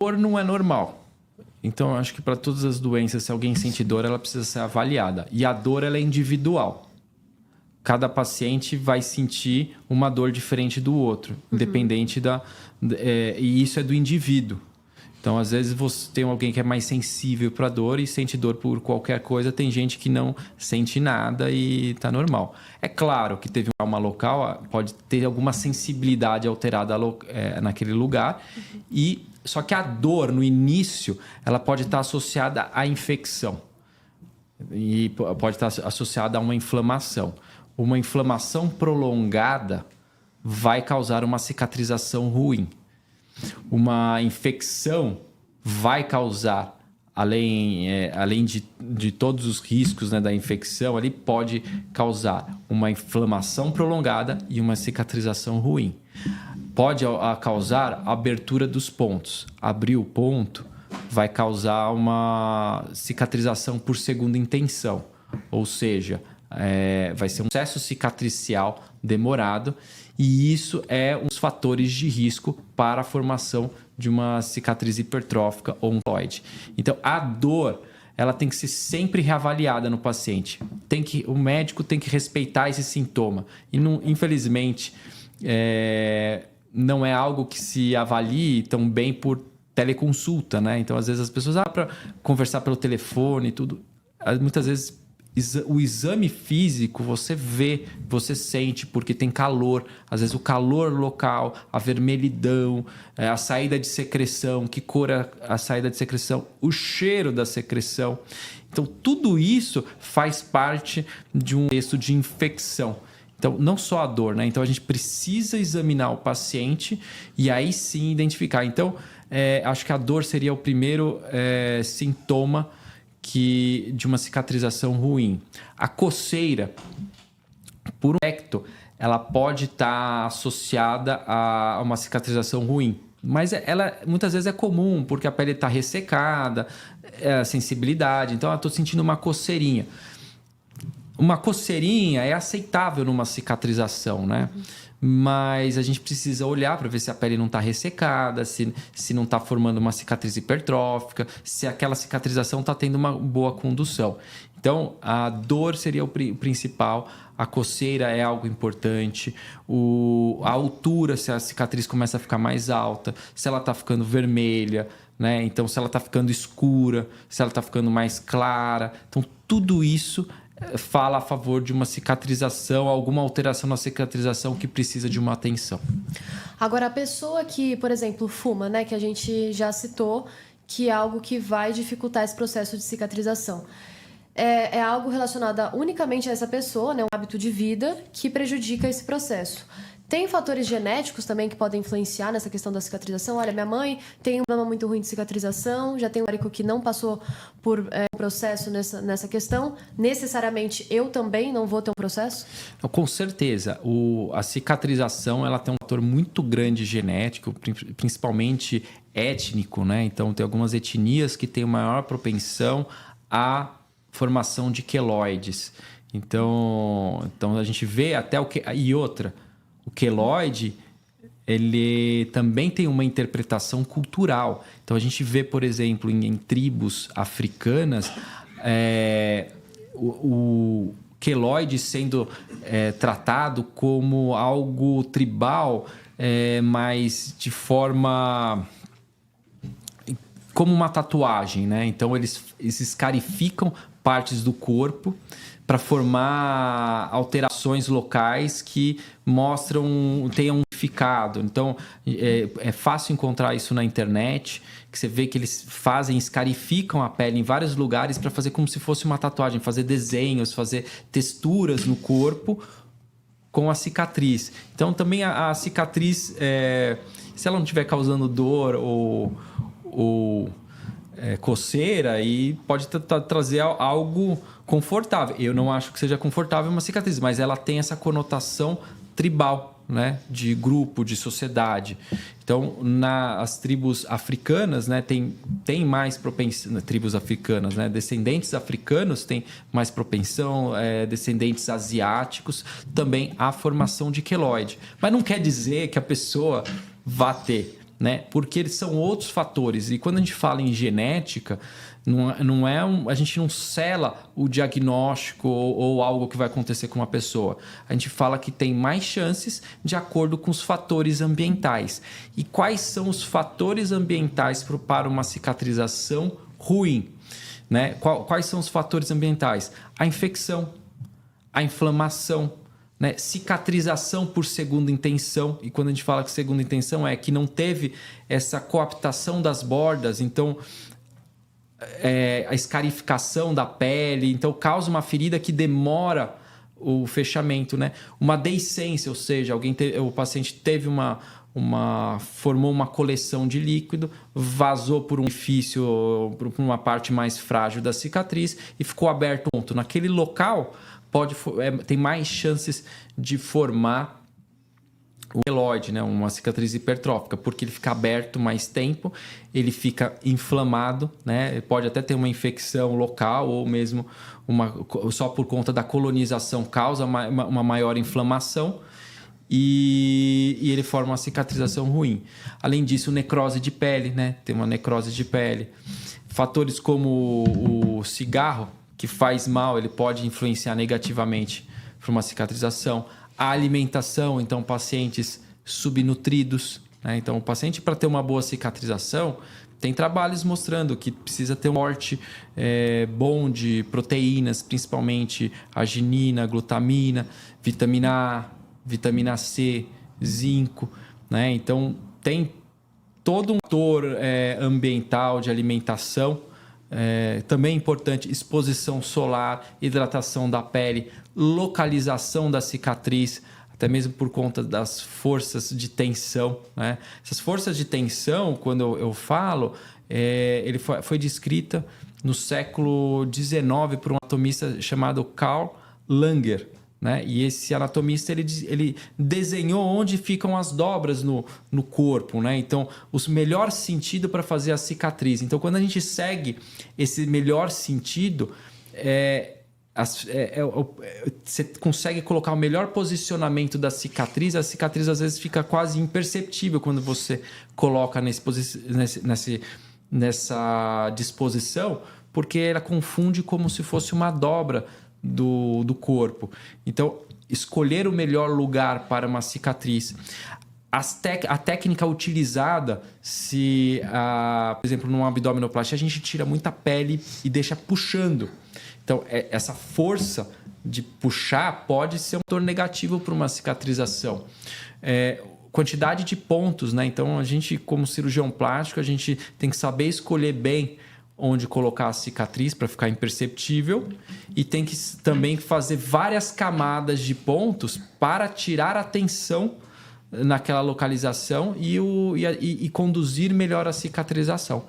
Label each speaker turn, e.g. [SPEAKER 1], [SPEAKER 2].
[SPEAKER 1] dor não é normal. Então, eu acho que para todas as doenças, se alguém sente dor, ela precisa ser avaliada. E a dor, ela é individual. Cada paciente vai sentir uma dor diferente do outro, independente e isso é do indivíduo. Então, às vezes, você tem alguém que é mais sensível para dor e sente dor por qualquer coisa. Tem gente que não sente nada e está normal. É claro que teve uma local, pode ter alguma sensibilidade alterada naquele lugar. Só que a dor, no início, ela pode estar associada à infecção. E pode estar associada a uma inflamação. Uma inflamação prolongada vai causar uma cicatrização ruim. Uma infecção vai causar, além de todos os riscos, né, da infecção, ali pode causar uma inflamação prolongada e uma cicatrização ruim. Pode causar abertura dos pontos. Abrir o ponto vai causar uma cicatrização por segunda intenção, ou seja, vai ser um processo cicatricial demorado. E isso é um dos fatores de risco para a formação de uma cicatriz hipertrófica ou um keloide. Então, a dor, ela tem que ser sempre reavaliada no paciente. O médico tem que respeitar esse sintoma. E, infelizmente, não é algo que se avalie tão bem por teleconsulta, né? Então, às vezes, as pessoas para conversar pelo telefone e tudo. Muitas vezes, o exame físico você vê, você sente, porque tem calor, às vezes o calor local, a vermelhidão, a saída de secreção, que cor é a saída de secreção, o cheiro da secreção. Então, tudo isso faz parte de um contexto de infecção. Então, não só a dor, né? Então, a gente precisa examinar o paciente e aí sim identificar. Então, acho que a dor seria o primeiro sintoma de uma cicatrização ruim. A coceira, por um aspecto, ela pode estar associada a uma cicatrização ruim. Mas ela muitas vezes é comum, porque a pele está ressecada, a sensibilidade. Então, eu estou sentindo uma coceirinha. Uma coceirinha é aceitável numa cicatrização, né? Mas a gente precisa olhar para ver se a pele não está ressecada, se não está formando uma cicatriz hipertrófica, se aquela cicatrização está tendo uma boa condução. Então, a dor seria o principal, a coceira é algo importante, a altura, se a cicatriz começa a ficar mais alta, se ela está ficando vermelha, né? Então, se ela está ficando escura, se ela está ficando mais clara. Então, tudo isso fala a favor de uma cicatrização, alguma alteração na cicatrização que precisa de uma atenção.
[SPEAKER 2] Agora, a pessoa que, por exemplo, fuma, né, que a gente já citou, que é algo que vai dificultar esse processo de cicatrização. É algo relacionado unicamente a essa pessoa, né, um hábito de vida que prejudica esse processo. Tem fatores genéticos também que podem influenciar nessa questão da cicatrização? Olha, minha mãe tem um problema muito ruim de cicatrização, já tem um médico que não passou por um processo nessa questão. Necessariamente eu também não vou ter um processo?
[SPEAKER 1] Com certeza. A cicatrização ela tem um fator muito grande genético, principalmente étnico, né? Então, tem algumas etnias que têm maior propensão à formação de queloides. Então a gente vê até e outra. O queloide, ele também tem uma interpretação cultural. Então, a gente vê, por exemplo, em tribos africanas, o queloide sendo tratado como algo tribal, mas de forma como uma tatuagem, né? Então, eles escarificam partes do corpo para formar alterações locais que tenham um significado. Então, é fácil encontrar isso na internet, que você vê que eles escarificam a pele em vários lugares para fazer como se fosse uma tatuagem, fazer desenhos, fazer texturas no corpo com a cicatriz. Então, também a cicatriz, se ela não estiver causando dor ou coceira, aí pode trazer algo confortável. Eu não acho que seja confortável uma cicatriz, mas ela tem essa conotação tribal, né? De grupo, de sociedade. Então, as tribos africanas, né, tem mais propensão, tribos africanas, né, descendentes africanos têm mais propensão, descendentes asiáticos também à formação de queloide. Mas não quer dizer que a pessoa vá ter. né? Porque eles são outros fatores. E quando a gente fala em genética, a gente não sela o diagnóstico ou algo que vai acontecer com uma pessoa. A gente fala que tem mais chances de acordo com os fatores ambientais. E quais são os fatores ambientais para uma cicatrização ruim? Né? Quais são os fatores ambientais? A infecção, a inflamação, né? Cicatrização por segunda intenção. E quando a gente fala que segunda intenção é que não teve essa coaptação das bordas, então a escarificação da pele, então causa uma ferida que demora o fechamento, né? Uma deiscência, ou seja, o paciente teve formou uma coleção de líquido, vazou por um orifício, por uma parte mais frágil da cicatriz e ficou aberto. Naquele local tem mais chances de formar o queloide, né? Uma cicatriz hipertrófica, porque ele fica aberto mais tempo, ele fica inflamado, né? Ele pode até ter uma infecção local ou mesmo só por conta da colonização causa uma maior inflamação e ele forma uma cicatrização ruim. Além disso, necrose de pele, né? Tem uma necrose de pele. Fatores como o cigarro, que faz mal, ele pode influenciar negativamente para uma cicatrização. A alimentação, então pacientes subnutridos, né? Então o paciente, para ter uma boa cicatrização, tem trabalhos mostrando que precisa ter um aporte bom de proteínas, principalmente arginina, glutamina, vitamina A, vitamina C, zinco, né? Então tem todo um fator ambiental de alimentação. Também é importante exposição solar, hidratação da pele, localização da cicatriz, até mesmo por conta das forças de tensão, né? Essas forças de tensão, quando eu falo, ele foi descrita no século XIX por um anatomista chamado Karl Langer, né? E esse anatomista ele desenhou onde ficam as dobras no corpo, né? Então, o melhor sentido para fazer a cicatriz. Então, quando a gente segue esse melhor sentido, você consegue colocar o melhor posicionamento da cicatriz. A cicatriz às vezes fica quase imperceptível quando você coloca nessa disposição, porque ela confunde como se fosse uma dobra do corpo. Então, escolher o melhor lugar para uma cicatriz. A técnica utilizada, por exemplo, numa abdominoplastia, a gente tira muita pele e deixa puxando. Então, essa força de puxar pode ser um fator negativo para uma cicatrização. Quantidade de pontos, né? Então, a gente, como cirurgião plástico, a gente tem que saber escolher bem onde colocar a cicatriz para ficar imperceptível e tem que também fazer várias camadas de pontos para tirar a tensão naquela localização e conduzir melhor a cicatrização.